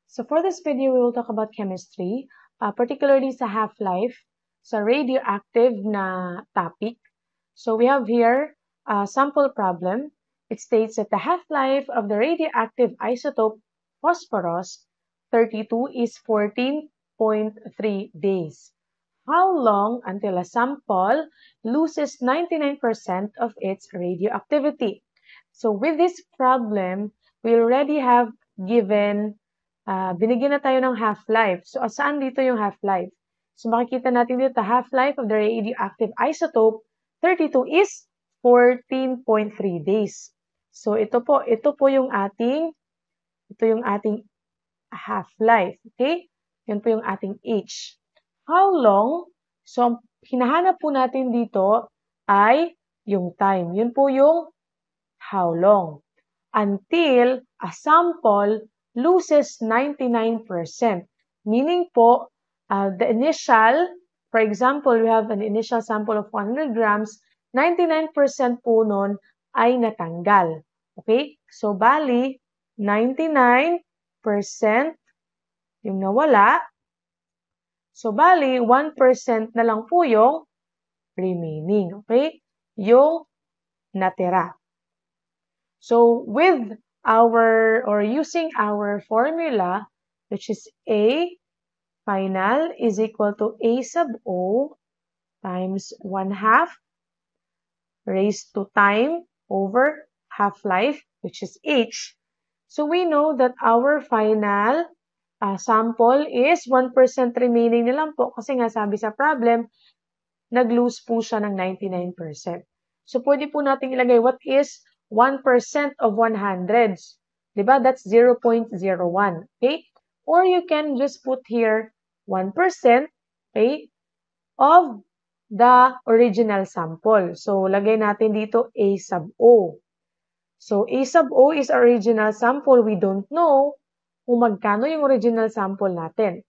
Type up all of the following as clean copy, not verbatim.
So for this video, we will talk about chemistry, particularly sa half-life, sa radioactive na topic. So we have here a sample problem. It states that the half-life of the radioactive isotope phosphorus 32 is 14.3 days. How long until a sample loses 99% of its radioactivity? So with this problem, we already have given binigyan na tayo ng half-life. So, saan dito yung half-life? So, makikita natin dito, the half-life of the radioactive isotope 32 is 14.3 days. So, ito po yung ating half-life. Okay? Yan po yung ating H. How long? So, hinahanap po natin dito ay yung time. Yun po yung how long. Until a sample loses 99%. Meaning po, the initial, for example, we have an initial sample of 100 grams, 99% po nun ay natanggal. Okay? So, bali, 99% yung nawala. So, bali, 1% na lang po yung remaining. Okay? Yung natira. So, with using our formula, which is A final is equal to A sub O times 1/2 raised to time over half-life, which is H. So, we know that our final sample is 1% remaining na lang po kasi nga sabi sa problem, nag-lose po siya ng 99%. So, pwede po natin ilagay what is 1% of 100. Diba? That's 0.01. Okay? Or you can just put here 1%, okay, of the original sample. So, lagay natin dito A sub O. So, A sub O is original sample. We don't know kung magkano yung original sample natin.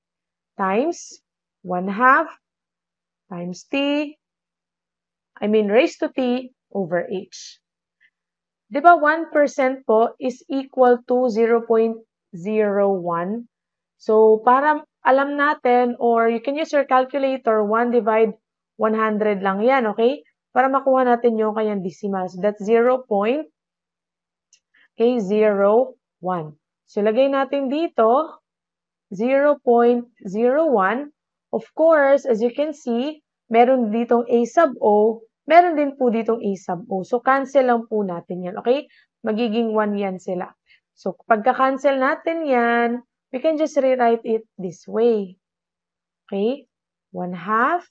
Times 1/2 times raised to T over H. Diba 1% po is equal to 0.01? So, para alam natin, or you can use your calculator, 1 divide 100 lang yan, okay? Para makuha natin yung kanyang decimal. So, that's 0.01. So, lagay natin dito, 0.01. Of course, as you can see, meron ditong A sub O, meron din po ditong A sub O. So, cancel lang po natin yan, okay? Magiging 1 yan sila. So, pagka-cancel natin yan, we can just rewrite it this way. Okay? 1/2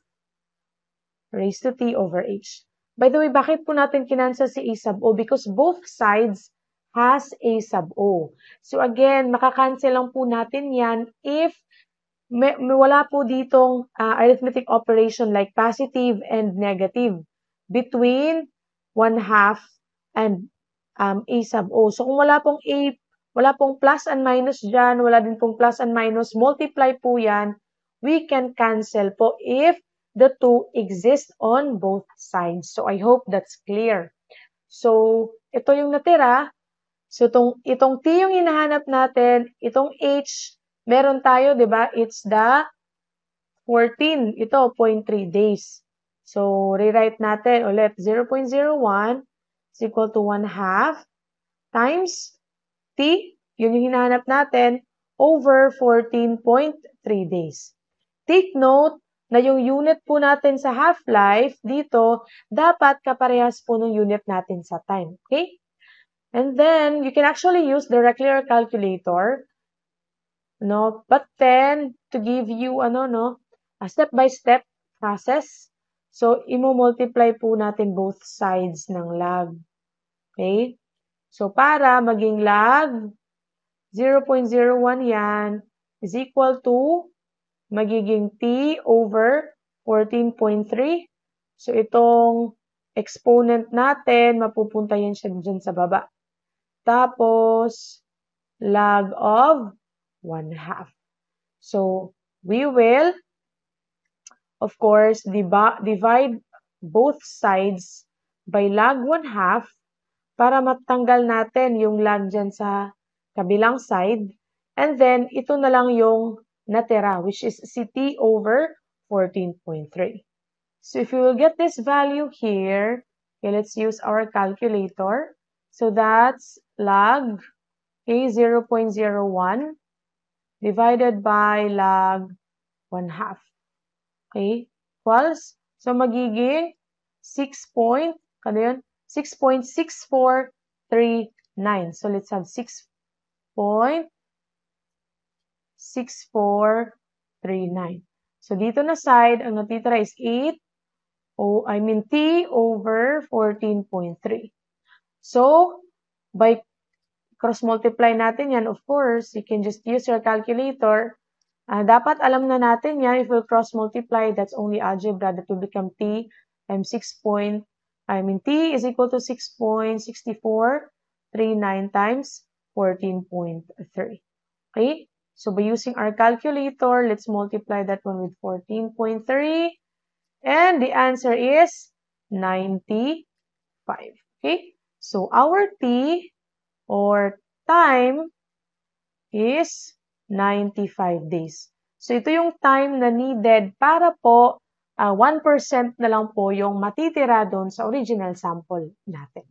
raised to T over H. By the way, bakit po natin kinancel si A sub O? Because both sides has A sub O. So, again, makakancel lang po natin yan if wala po ditong arithmetic operation like positive and negative between 1/2 and A sub O. So, kung wala pong plus and minus dyan, wala din pong plus and minus, multiply po yan, we can cancel po if the two exist on both sides. So, I hope that's clear. So, ito yung natira. So, itong T yung hinahanap natin, itong H, meron tayo, di ba? It's the 14. Ito, 0.3 days. So, rewrite natin ulit. 0.01 is equal to 1/2 times T, yun yung hinahanap natin, over 14.3 days. Take note na yung unit po natin sa half-life dito, dapat kaparehas po ng unit natin sa time. Okay? And then, you can actually use directly your calculator. No? But then, to give you, a step-by-step process. So, imo-multiply po natin both sides ng log. Okay? So, para maging log 0.01 yan is equal to magiging T over 14.3. So, itong exponent natin, mapupunta yan siya dyan sa baba. Tapos, log of 1/2. So, we will, of course, divide both sides by log 1/2 para matanggal natin yung log dyan sa kabilang side. And then, ito na lang yung natira, which is si t over 14.3. So if you will get this value here, okay, let's use our calculator. So that's log 0.01 divided by log 1/2. Okay, equals, so magiging 6.6439. So let's have 6.6439. So dito na side, ang natitira is 8, t over 14.3. So, by cross-multiply natin yan, of course, you can just use your calculator. Dapat alam na natin yan, if we'll cross-multiply, that's only algebra, that will become t times t is equal to 6.6439 times 14.3. Okay? So, by using our calculator, let's multiply that one with 14.3. And the answer is 95. Okay? So, our t or time is 95 days. So, ito yung time na needed para po 1% na lang po yung matitira doon sa original sample natin.